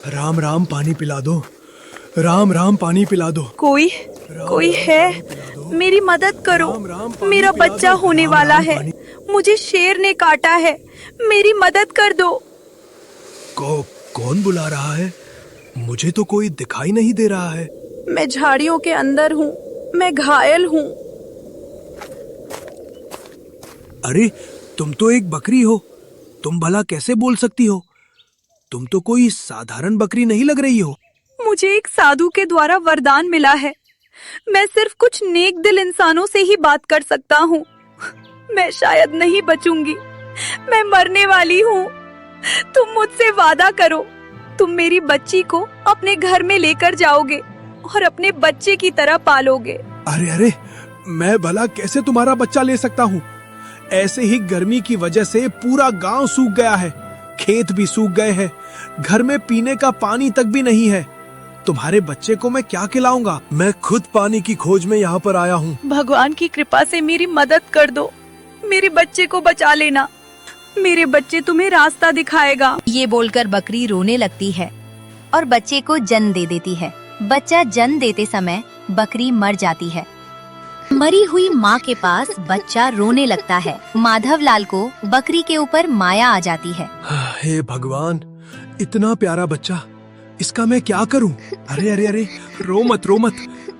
राम राम पानी पिला दो। राम राम पानी पिला दो। कोई है? मेरी मदद करो। मेरा बच्चा होने वाला है। मुझे शेर ने काटा है। मेरी मदद कर दो। कौन बुला रहा है? मुझे तो कोई दिखाई नहीं दे रहा है। मैं झाड़ियों के अंदर हूँ। मैं घायल हूँ। अरे तुम तो एक बकरी हो। तुम भला कैसे बोल सकती हो? तुम तो कोई साधारण बकरी नहीं लग रही हो। मुझे एक साधु के द्वारा वरदान मिला है। मैं सिर्फ कुछ नेक दिल इंसानों से ही बात कर सकता हूँ। मैं शायद नहीं बचूंगी। मैं मरने वाली हूँ। तुम मुझसे वादा करो। तुम मेरी बच्ची को अपने घर में लेकर जाओगे और अपने बच्चे की तरह पालोगे। अरे मैं भला कैसे तुम्हारा बच्चा ले सकता हूँ? ऐसे ही गर्मी की वजह से पूरा गांव सूख गया है। खेत भी सूख गए हैं। घर में पीने का पानी तक भी नहीं है। तुम्हारे बच्चे को मैं क्या खिलाऊंगा? मैं खुद पानी की खोज में यहाँ पर आया हूँ। भगवान की कृपा से मेरी मदद कर दो। मेरे बच्चे को बचा लेना। मेरे बच्चे तुम्हें रास्ता दिखाएगा। ये बोलकर बकरी रोने लगती है और बच्चे को जन्म दे देती है। बच्चा जन्म देते समय बकरी मर जाती है। मरी हुई माँ के पास बच्चा रोने लगता है। माधवलाल को बकरी के ऊपर माया आ जाती है। हे भगवान, इतना प्यारा बच्चा, इसका मैं क्या करूं? अरे रो मत।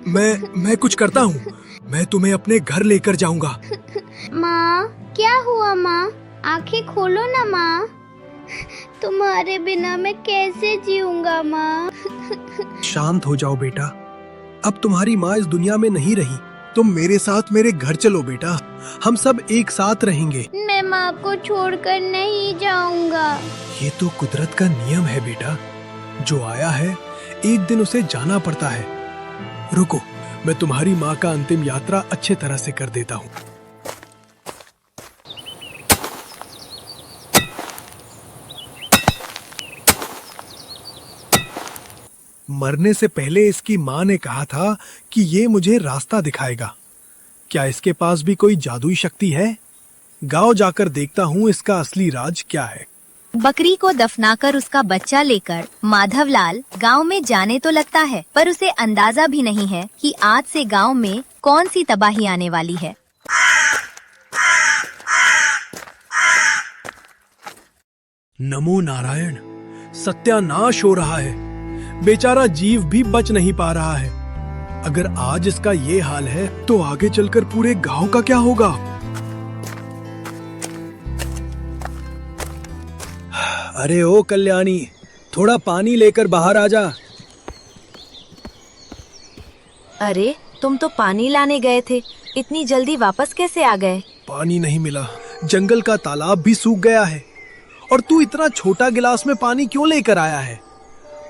मैं कुछ करता हूँ। मैं तुम्हें अपने घर लेकर जाऊंगा। माँ, क्या हुआ माँ? आंखें खोलो ना माँ। तुम्हारे बिना मैं कैसे जीऊंगा माँ? शांत हो जाओ बेटा। अब तुम्हारी माँ इस दुनिया में नहीं रही। तुम मेरे साथ मेरे घर चलो बेटा। हम सब एक साथ रहेंगे। मैं माँ को छोड़कर नहीं जाऊंगा। ये तो कुदरत का नियम है बेटा। जो आया है एक दिन उसे जाना पड़ता है। रुको, मैं तुम्हारी माँ का अंतिम यात्रा अच्छे तरह से कर देता हूँ। मरने से पहले इसकी माँ ने कहा था कि ये मुझे रास्ता दिखाएगा। क्या इसके पास भी कोई जादुई शक्ति है? गांव जाकर देखता हूँ इसका असली राज क्या है। बकरी को दफनाकर उसका बच्चा लेकर माधवलाल गांव में जाने तो लगता है, पर उसे अंदाजा भी नहीं है कि आज से गांव में कौन सी तबाही आने वाली है। नमो नारायण। सत्यानाश हो रहा है। बेचारा जीव भी बच नहीं पा रहा है। अगर आज इसका ये हाल है तो आगे चलकर पूरे गांव का क्या होगा? अरे ओ कल्याणी, थोड़ा पानी लेकर बाहर आ जा। अरे तुम तो पानी लाने गए थे, इतनी जल्दी वापस कैसे आ गए? पानी नहीं मिला। जंगल का तालाब भी सूख गया है। और तू इतना छोटा गिलास में पानी क्यों लेकर आया है?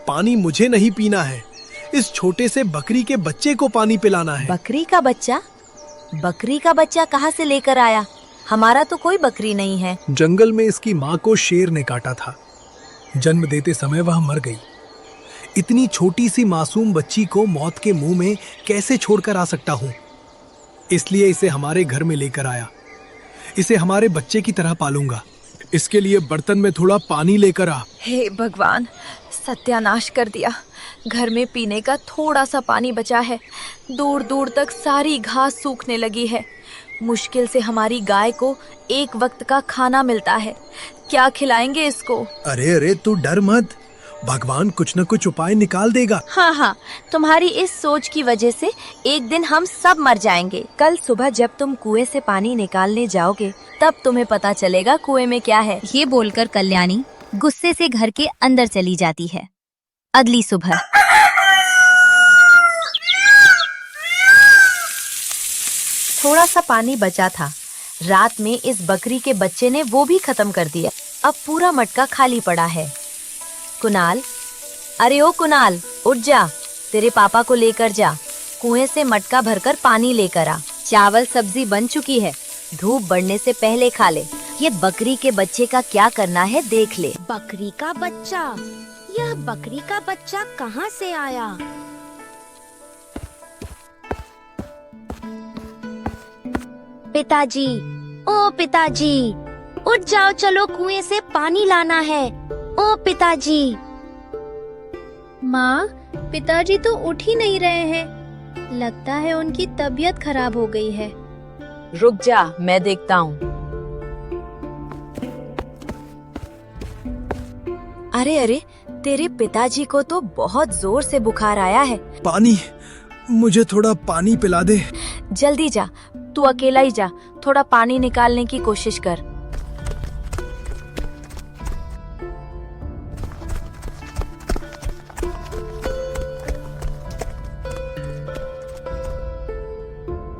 पानी मुझे नहीं पीना है। इस छोटे से बकरी के बच्चे को पानी पिलाना है। बकरी का बच्चा? बकरी का बच्चा कहाँ से लेकर आया? हमारा तो कोई बकरी नहीं है। जंगल में इसकी माँ को शेर ने काटा था। जन्म देते समय वह मर गई। इतनी छोटी सी मासूम बच्ची को मौत के मुंह में कैसे छोड़कर आ सकता हूँ? इसलिए इसे हमारे घर में लेकर आया। इसे हमारे बच्चे की तरह पालूंगा। इसके लिए बर्तन में थोड़ा पानी लेकर आ। हे भगवान, सत्यानाश कर दिया। घर में पीने का थोड़ा सा पानी बचा है। दूर दूर तक सारी घास सूखने लगी है। मुश्किल से हमारी गाय को एक वक्त का खाना मिलता है। क्या खिलाएंगे इसको? अरे तू डर मत। भगवान कुछ न कुछ उपाय निकाल देगा। हाँ, तुम्हारी इस सोच की वजह से एक दिन हम सब मर जाएंगे। कल सुबह जब तुम कुएं से पानी निकालने जाओगे तब तुम्हें पता चलेगा कुएं में क्या है। ये बोलकर कल्याणी गुस्से से घर के अंदर चली जाती है। अगली सुबह थोड़ा सा पानी बचा था। रात में इस बकरी के बच्चे ने वो भी खत्म कर दिया। अब पूरा मटका खाली पड़ा है। कुणाल, अरे ओ कुणाल, उठ जा। तेरे पापा को लेकर जा। कुएं से मटका भरकर पानी लेकर आ। चावल सब्जी बन चुकी है। धूप बढ़ने से पहले खा ले। ये बकरी के बच्चे का क्या करना है देख ले। बकरी का बच्चा? यह बकरी का बच्चा कहाँ से आया? पिताजी, ओ पिताजी, उठ जाओ, चलो कुएं से पानी लाना है। ओ पिताजी। माँ, पिताजी तो उठ ही नहीं रहे हैं। लगता है उनकी तबीयत खराब हो गई है। रुक जा, मैं देखता हूँ। अरे अरे, तेरे पिताजी को तो बहुत जोर से बुखार आया है। पानी, मुझे थोड़ा पानी पिला दे। जल्दी जा, तू अकेला ही जा, थोड़ा पानी निकालने की कोशिश कर।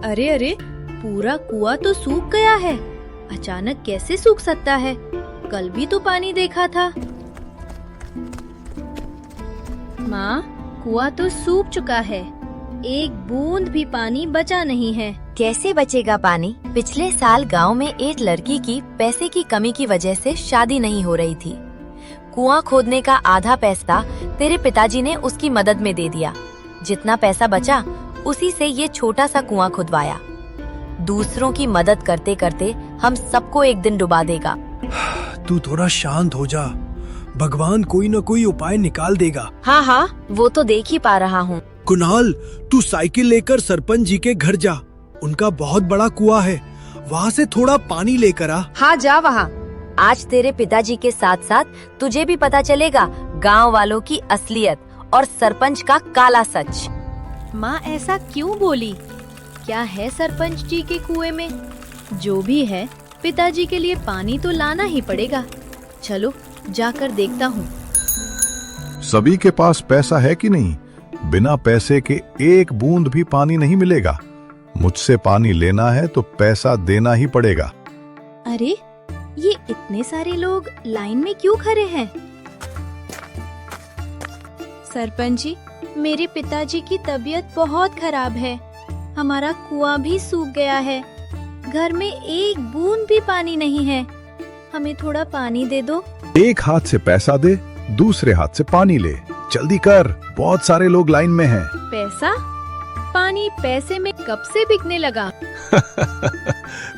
अरे अरे, पूरा कुआं तो सूख गया है। अचानक कैसे सूख सकता है? कल भी तो पानी देखा था। माँ, कुआं तो सूख चुका है। एक बूंद भी पानी बचा नहीं है। कैसे बचेगा पानी? पिछले साल गांव में एक लड़की की पैसे की कमी की वजह से शादी नहीं हो रही थी। कुआं खोदने का आधा पैसा तेरे पिताजी ने उसकी मदद में दे दिया। जितना पैसा बचा उसी से ये छोटा सा कुआं खुदवाया। दूसरों की मदद करते करते हम सबको एक दिन डुबा देगा। तू थोड़ा शांत हो जा, भगवान कोई न कोई उपाय निकाल देगा। हाँ हाँ, वो तो देख ही पा रहा हूँ। कुणाल, तू साइकिल लेकर सरपंच जी के घर जा। उनका बहुत बड़ा कुआं है, वहाँ से थोड़ा पानी लेकर आ। हाँ, जा वहाँ। आज तेरे पिताजी के साथ साथ तुझे भी पता चलेगा गांव वालों की असलियत और सरपंच का काला सच। माँ, ऐसा क्यों बोली? क्या है सरपंच जी के कुएं में? जो भी है, पिताजी के लिए पानी तो लाना ही पड़ेगा। चलो जाकर देखता हूँ। सभी के पास पैसा है कि नहीं? बिना पैसे के एक बूंद भी पानी नहीं मिलेगा। मुझसे पानी लेना है तो पैसा देना ही पड़ेगा। अरे, ये इतने सारे लोग लाइन में क्यों खड़े हैं? सरपंच जी, मेरे पिताजी की तबीयत बहुत खराब है। हमारा कुआं भी सूख गया है। घर में एक बूंद भी पानी नहीं है। हमें थोड़ा पानी दे दो। एक हाथ से पैसा दे, दूसरे हाथ से पानी ले। जल्दी कर, बहुत सारे लोग लाइन में हैं। पैसा? पानी पैसे में कब से बिकने लगा?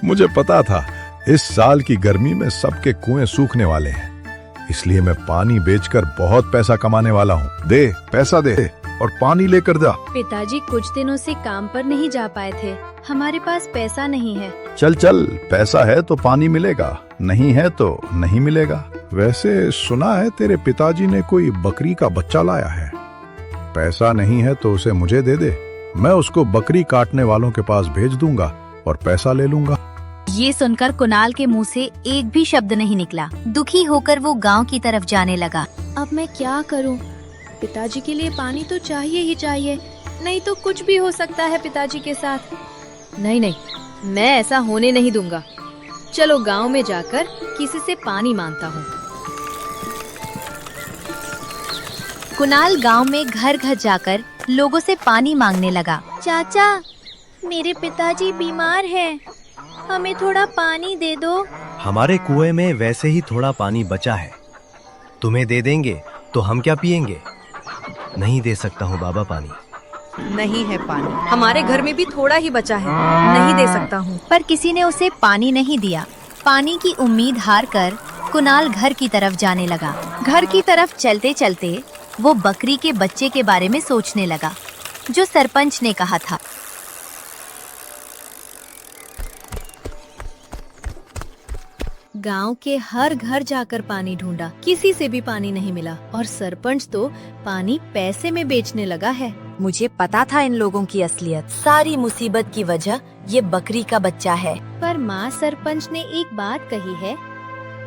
मुझे पता था इस साल की गर्मी में सबके कुएं सूखने वाले हैं, इसलिए मैं पानी बेचकर बहुत पैसा कमाने वाला हूँ। दे, पैसा दे और पानी लेकर जा। पिताजी कुछ दिनों से काम पर नहीं जा पाए थे। हमारे पास पैसा नहीं है। चल चल, पैसा है तो पानी मिलेगा, नहीं है तो नहीं मिलेगा। वैसे सुना है तेरे पिताजी ने कोई बकरी का बच्चा लाया है। पैसा नहीं है तो उसे मुझे दे दे, मैं उसको बकरी काटने वालों के पास भेज दूंगा और पैसा ले लूंगा। ये सुनकर कुणाल के मुंह से एक भी शब्द नहीं निकला। दुखी होकर वो गांव की तरफ जाने लगा। अब मैं क्या करूं? पिताजी के लिए पानी तो चाहिए ही चाहिए, नहीं तो कुछ भी हो सकता है पिताजी के साथ। नहीं नहीं, मैं ऐसा होने नहीं दूंगा। चलो गांव में जाकर किसी से पानी मांगता हूँ। कुणाल गांव में घर घर जाकर लोगों से पानी मांगने लगा। चाचा, मेरे पिताजी बीमार हैं, हमें थोड़ा पानी दे दो। हमारे कुएं में वैसे ही थोड़ा पानी बचा है, तुम्हें दे देंगे तो हम क्या पिएंगे? नहीं दे सकता हूँ बाबा पानी। नहीं है पानी, हमारे घर में भी थोड़ा ही बचा है, नहीं दे सकता हूँ। पर किसी ने उसे पानी नहीं दिया। पानी की उम्मीद हार कर कुणाल घर की तरफ जाने लगा। घर की तरफ चलते चलते वो बकरी के बच्चे के बारे में सोचने लगा जो सरपंच ने कहा था। गांव के हर घर जाकर पानी ढूंढा, किसी से भी पानी नहीं मिला और सरपंच तो पानी पैसे में बेचने लगा है। मुझे पता था इन लोगों की असलियत। सारी मुसीबत की वजह ये बकरी का बच्चा है। पर माँ, सरपंच ने एक बात कही है,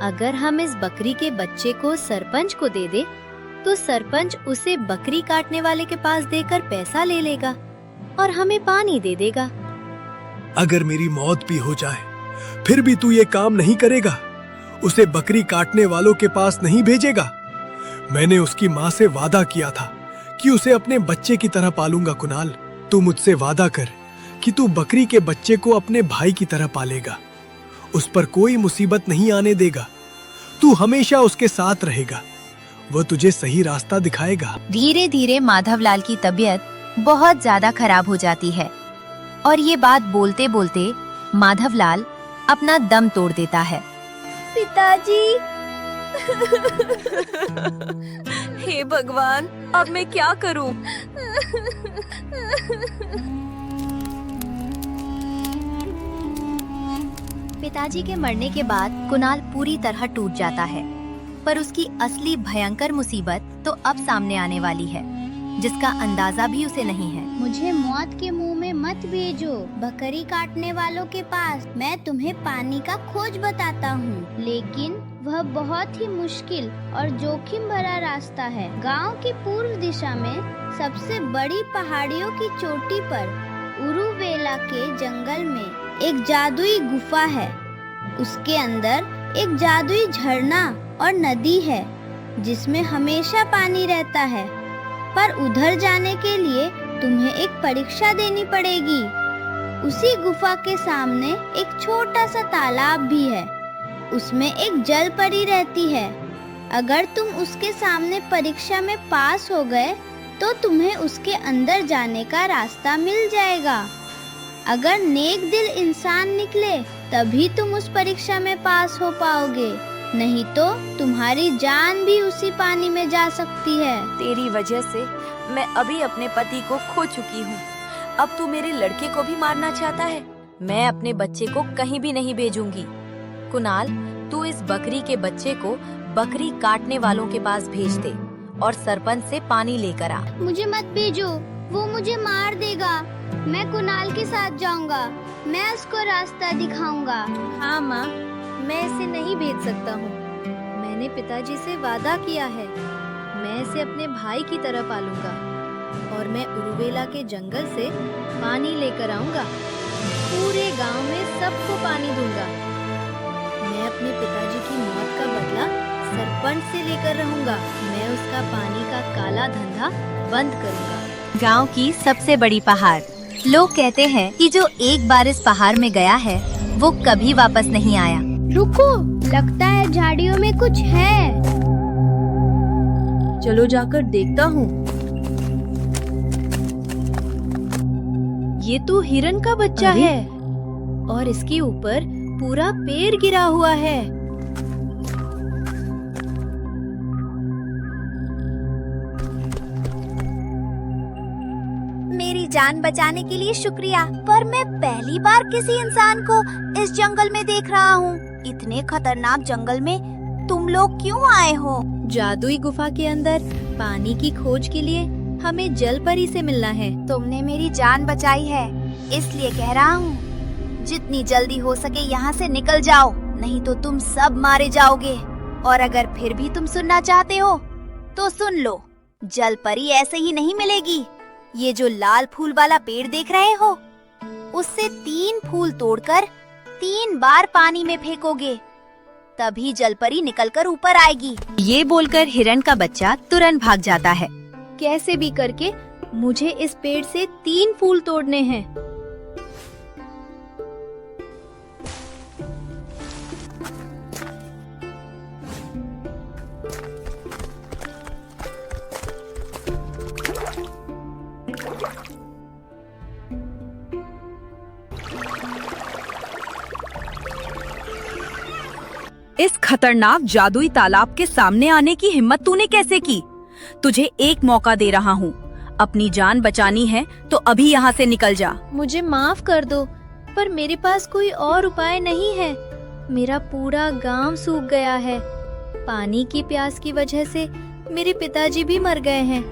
अगर हम इस बकरी के बच्चे को सरपंच को दे दे तो सरपंच उसे बकरी काटने वाले के पास देकर पैसा ले लेगा और हमें पानी दे देगा। अगर मेरी मौत भी हो जाए फिर भी तू ये काम नहीं करेगा, उसे बकरी काटने वालों के पास नहीं भेजेगा। मैंने उसकी माँ से वादा किया था कि उसे अपने बच्चे की तरह पालूंगा। कुणाल, तू मुझसे वादा कर कि तू बकरी के बच्चे को अपने भाई की तरह पालेगा, उस पर कोई मुसीबत नहीं आने देगा, तू हमेशा उसके साथ रहेगा, वो तुझे सही रास्ता दिखाएगा। धीरे धीरे माधवलाल की तबीयत बहुत ज्यादा खराब हो जाती है और ये बात बोलते बोलते माधवलाल अपना दम तोड़ देता है। पिताजी, हे भगवान, अब मैं क्या करूं? पिताजी के मरने के बाद कुणाल पूरी तरह टूट जाता है, पर उसकी असली भयंकर मुसीबत तो अब सामने आने वाली है, जिसका अंदाजा भी उसे नहीं है। मुझे मौत के मुंह में मत भेजो, बकरी काटने वालों के पास। मैं तुम्हें पानी का खोज बताता हूँ, लेकिन वह बहुत ही मुश्किल और जोखिम भरा रास्ता है। गांव की पूर्व दिशा में सबसे बड़ी पहाड़ियों की चोटी पर उरुवेला के जंगल में एक जादुई गुफा है। उसके अंदर एक जादुई झरना और नदी है, जिसमें हमेशा पानी रहता है। पर उधर जाने के लिए तुम्हें एक परीक्षा देनी पड़ेगी। उसी गुफा के सामने एक छोटा सा तालाब भी है, उसमें एक जल परी रहती है। अगर तुम उसके सामने परीक्षा में पास हो गए तो तुम्हें उसके अंदर जाने का रास्ता मिल जाएगा। अगर नेक दिल इंसान निकले तभी तुम उस परीक्षा में पास हो पाओगे, नहीं तो तुम्हारी जान भी उसी पानी में जा सकती है। तेरी वजह से मैं अभी अपने पति को खो चुकी हूँ। अब तू मेरे लड़के को भी मारना चाहता है? मैं अपने बच्चे को कहीं भी नहीं भेजूंगी। कुणाल, तू इस बकरी के बच्चे को बकरी काटने वालों के पास भेज दे और सरपंच से पानी लेकर आ। मुझे मत भेजो, वो मुझे मार देगा। मैं कुणाल के साथ जाऊंगा, मैं उसको रास्ता दिखाऊंगा। हाँ माँ, मैं इसे नहीं भेज सकता हूँ। मैंने पिताजी से वादा किया है, मैं इसे अपने भाई की तरह पालूंगा और मैं उरुवेला के जंगल से पानी लेकर आऊंगा। पूरे गांव में सबको पानी दूंगा। मैं अपने पिताजी की मौत का बदला सरपंच से लेकर रहूंगा। मैं उसका पानी का काला धंधा बंद करूंगा। गांव की सबसे बड़ी पहाड़। लोग कहते हैं कि जो एक बार इस पहाड़ में गया है वो कभी वापस नहीं आया। रुको, लगता है झाड़ियों में कुछ है। चलो जाकर देखता हूँ। ये तो हिरन का बच्चा है और इसके ऊपर पूरा पेड़ गिरा हुआ है। मेरी जान बचाने के लिए शुक्रिया, पर मैं पहली बार किसी इंसान को इस जंगल में देख रहा हूँ। इतने खतरनाक जंगल में तुम लोग क्यों आए हो? जादुई गुफा के अंदर पानी की खोज के लिए हमें जल परी से मिलना है। तुमने मेरी जान बचाई है, इसलिए कह रहा हूँ, जितनी जल्दी हो सके यहाँ से निकल जाओ, नहीं तो तुम सब मारे जाओगे। और अगर फिर भी तुम सुनना चाहते हो तो सुन लो, जल परी ऐसे ही नहीं मिलेगी। ये जो लाल फूल वाला पेड़ देख रहे हो, उससे 3 फूल तोड़कर 3 बार पानी में फेंकोगे, तभी जलपरी निकलकर ऊपर आएगी। ये बोलकर हिरन का बच्चा तुरंत भाग जाता है। कैसे भी करके मुझे इस पेड़ से 3 फूल तोड़ने हैं। इस खतरनाक जादुई तालाब के सामने आने की हिम्मत तूने कैसे की? तुझे एक मौका दे रहा हूँ, अपनी जान बचानी है तो अभी यहाँ से निकल जा। मुझे माफ कर दो, पर मेरे पास कोई और उपाय नहीं है। मेरा पूरा गांव सूख गया है। पानी की प्यास की वजह से मेरे पिताजी भी मर गए हैं।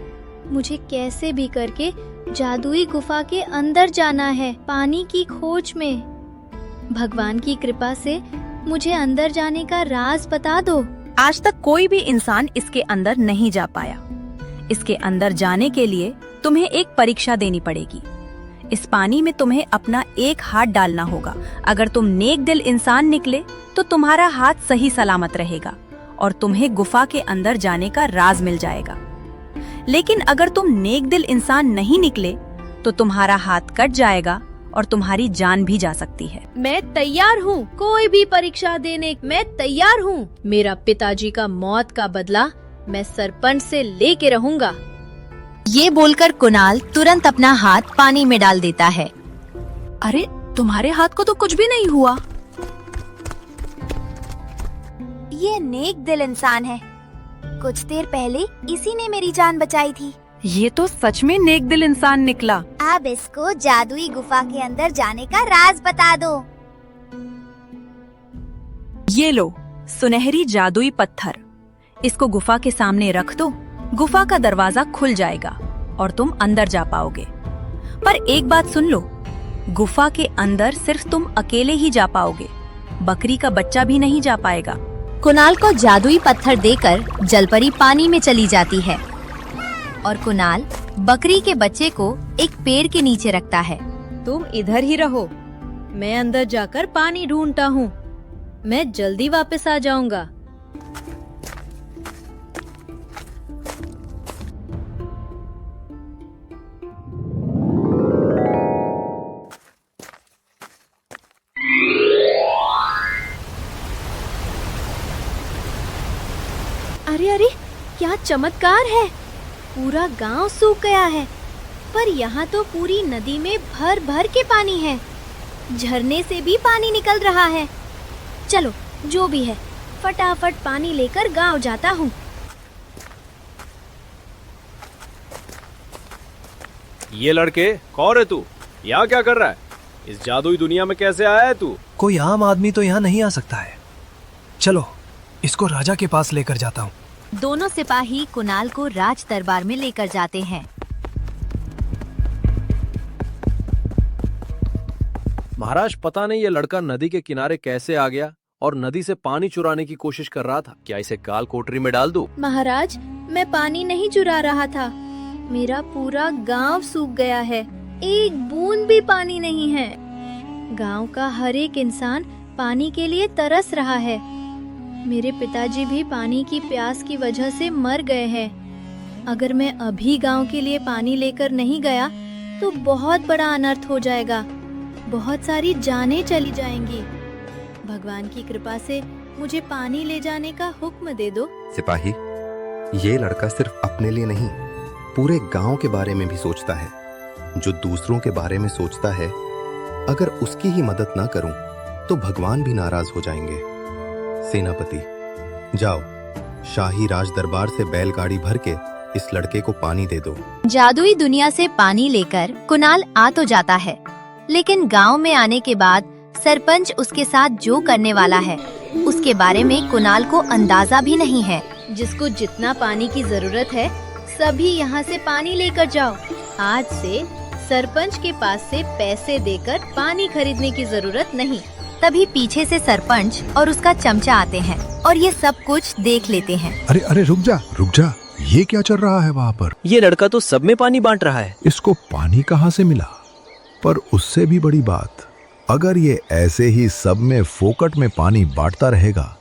मुझे कैसे भी करके जादुई गुफा के अंदर जाना है, पानी की खोज में। भगवान की कृपा से मुझे अंदर जाने का राज बता दो। आज तक कोई भी इंसान इसके अंदर नहीं जा पाया। इसके अंदर जाने के लिए तुम्हें एक परीक्षा देनी पड़ेगी। इस पानी में तुम्हें अपना एक हाथ डालना होगा। अगर तुम नेक दिल इंसान निकले तो तुम्हारा हाथ सही सलामत रहेगा और तुम्हें गुफा के अंदर जाने का राज मिल जाएगा। लेकिन अगर तुम नेक दिल इंसान नहीं निकले तो तुम्हारा हाथ कट जाएगा और तुम्हारी जान भी जा सकती है। मैं तैयार हूँ, कोई भी परीक्षा देने मैं तैयार हूँ। मेरा पिताजी का मौत का बदला मैं सरपंच से लेके रहूंगा। ये बोलकर कुणाल तुरंत अपना हाथ पानी में डाल देता है। अरे तुम्हारे हाथ को तो कुछ भी नहीं हुआ। ये नेक दिल इंसान है, कुछ देर पहले इसी ने मेरी जान बचाई थी। ये तो सच में नेक दिल इंसान निकला। अब इसको जादुई गुफा के अंदर जाने का राज बता दो। ये लो सुनहरी जादुई पत्थर, इसको गुफा के सामने रख दो, गुफा का दरवाजा खुल जाएगा और तुम अंदर जा पाओगे। पर एक बात सुन लो, गुफा के अंदर सिर्फ तुम अकेले ही जा पाओगे, बकरी का बच्चा भी नहीं जा पाएगा। कुणाल को जादुई पत्थर देकर जलपरी पानी में चली जाती है और कुणाल बकरी के बच्चे को एक पेड़ के नीचे रखता है। तुम इधर ही रहो, मैं अंदर जाकर पानी ढूंढता हूँ। मैं जल्दी वापस आ जाऊंगा। अरे अरे, क्या चमत्कार है! पूरा गांव सूख गया है, पर यहाँ तो पूरी नदी में भर भर के पानी है। झरने से भी पानी निकल रहा है। चलो, जो भी है, फटाफट पानी लेकर गांव जाता हूँ। ये लड़के, कौन है तू? यहाँ क्या कर रहा है? इस जादुई दुनिया में कैसे आया है तू? कोई आम आदमी तो यहाँ नहीं आ सकता है। चलो इसको राजा के पास लेकर जाता हूँ। दोनों सिपाही कुणाल को राज दरबार में लेकर जाते हैं। महाराज, पता नहीं ये लड़का नदी के किनारे कैसे आ गया और नदी से पानी चुराने की कोशिश कर रहा था। क्या इसे काल कोठरी में डाल दूं? महाराज, मैं पानी नहीं चुरा रहा था। मेरा पूरा गांव सूख गया है, एक बूंद भी पानी नहीं है। गांव का हर एक इंसान पानी के लिए तरस रहा है। मेरे पिताजी भी पानी की प्यास की वजह से मर गए हैं। अगर मैं अभी गांव के लिए पानी लेकर नहीं गया तो बहुत बड़ा अनर्थ हो जाएगा, बहुत सारी जानें चली जाएंगी। भगवान की कृपा से मुझे पानी ले जाने का हुक्म दे दो। सिपाही, ये लड़का सिर्फ अपने लिए नहीं, पूरे गांव के बारे में भी सोचता है। जो दूसरों के बारे में सोचता है, अगर उसकी ही मदद ना करूं तो भगवान भी नाराज हो जाएंगे। सेनापति, जाओ, शाही राज दरबार से बैलगाड़ी भर के इस लड़के को पानी दे दो। जादुई दुनिया से पानी लेकर कुणाल आ तो जाता है, लेकिन गांव में आने के बाद सरपंच उसके साथ जो करने वाला है उसके बारे में कुणाल को अंदाजा भी नहीं है। जिसको जितना पानी की जरूरत है सभी यहाँ से पानी लेकर जाओ। आज से सरपंच के पास से पैसे देकर पानी खरीदने की जरूरत नहीं। तभी पीछे से सरपंच और उसका चमचा आते हैं और ये सब कुछ देख लेते हैं। अरे अरे, रुक जा, ये क्या चल रहा है वहाँ पर? ये लड़का तो सब में पानी बांट रहा है। इसको पानी कहाँ से मिला? पर उससे भी बड़ी बात, अगर ये ऐसे ही सब में फोकट में पानी बांटता रहेगा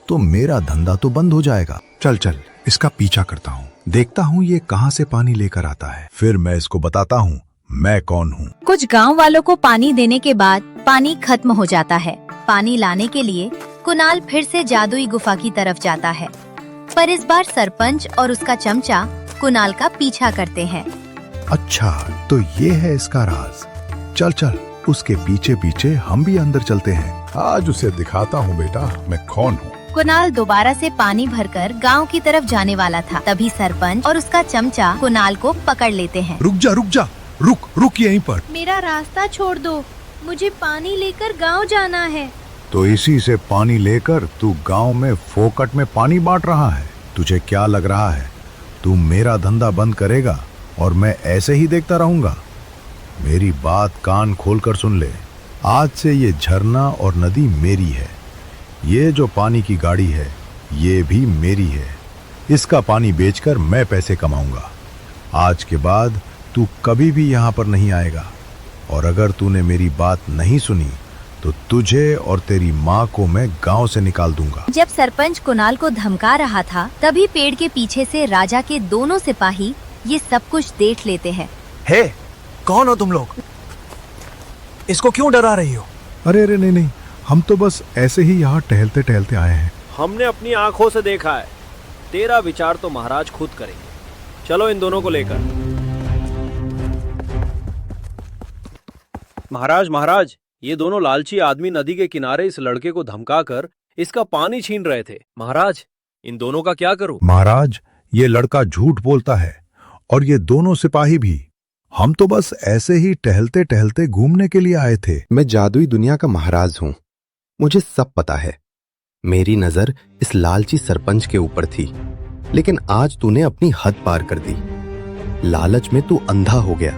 तो मेरा धंधा तो बंद हो जाएगा। चल चल, इसका पीछा करता हूँ, देखता हूँ ये कहाँ से पानी लेकर आता है, फिर मैं इसको बताता हूँ मैं कौन हूँ। कुछ गांव वालों को पानी देने के बाद पानी खत्म हो जाता है। पानी लाने के लिए कुणाल फिर से जादुई गुफा की तरफ जाता है, पर इस बार सरपंच और उसका चमचा कुणाल का पीछा करते हैं। अच्छा, तो ये है इसका राज। चल चल, उसके पीछे पीछे हम भी अंदर चलते हैं। आज उसे दिखाता हूँ बेटा मैं कौन हूँ। कुणाल दोबारा से पानी भरकर गांव की तरफ जाने वाला था, तभी सरपंच और उसका चमचा कुणाल को पकड़ लेते हैं। रुक यहीं पर। मेरा रास्ता छोड़ दो, मुझे पानी लेकर गांव जाना है। तो इसी से पानी लेकर तू गांव में फोकट में पानी बांट रहा है? तुझे क्या लग रहा है तू मेरा धंधा बंद करेगा और मैं ऐसे ही देखता रहूंगा? मेरी बात कान खोलकर सुन ले। आज से ये झरना और नदी मेरी है। ये जो पानी की गाड़ी है ये भी मेरी है। इसका पानी बेचकर मैं पैसे कमाऊंगा। आज के बाद तू कभी भी यहाँ पर नहीं आएगा, और अगर तूने मेरी बात नहीं सुनी तो तुझे और तेरी माँ को मैं गांव से निकाल दूंगा। जब सरपंच कुणाल को धमका रहा था, तभी पेड़ के पीछे से राजा के दोनों सिपाही ये सब कुछ देख लेते हैं। हे, कौन हो तुम लोग? इसको क्यों डरा रही हो? अरे अरे, नहीं, हम तो बस ऐसे ही यहाँ टहलते टहलते आए हैं। हमने अपनी आंखों से देखा है। तेरा विचार तो महाराज खुद करेंगे। चलो इन दोनों को लेकर। महाराज, ये दोनों लालची आदमी नदी के किनारे इस लड़के को धमकाकर इसका पानी छीन रहे थे। महाराज, इन दोनों का क्या करूं? महाराज, ये लड़का झूठ बोलता है और ये दोनों सिपाही भी। हम तो बस ऐसे ही टहलते टहलते घूमने के लिए आए थे। मैं जादुई दुनिया का महाराज हूं, मुझे सब पता है। मेरी नजर इस लालची सरपंच के ऊपर थी, लेकिन आज तूने अपनी हद पार कर दी। लालच में तू अंधा हो गया,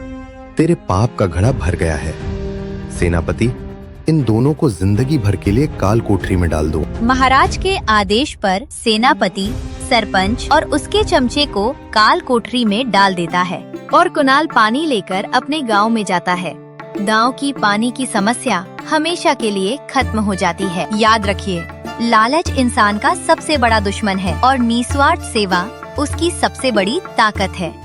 तेरे पाप का घड़ा भर गया है। सेनापति, इन दोनों को जिंदगी भर के लिए काल कोठरी में डाल दो। महाराज के आदेश पर सेनापति, सरपंच और उसके चमचे को काल कोठरी में डाल देता है और कुणाल पानी लेकर अपने गांव में जाता है। गांव की पानी की समस्या हमेशा के लिए खत्म हो जाती है। याद रखिए, लालच इंसान का सबसे बड़ा दुश्मन है और निस्वार्थ सेवा उसकी सबसे बड़ी ताकत है।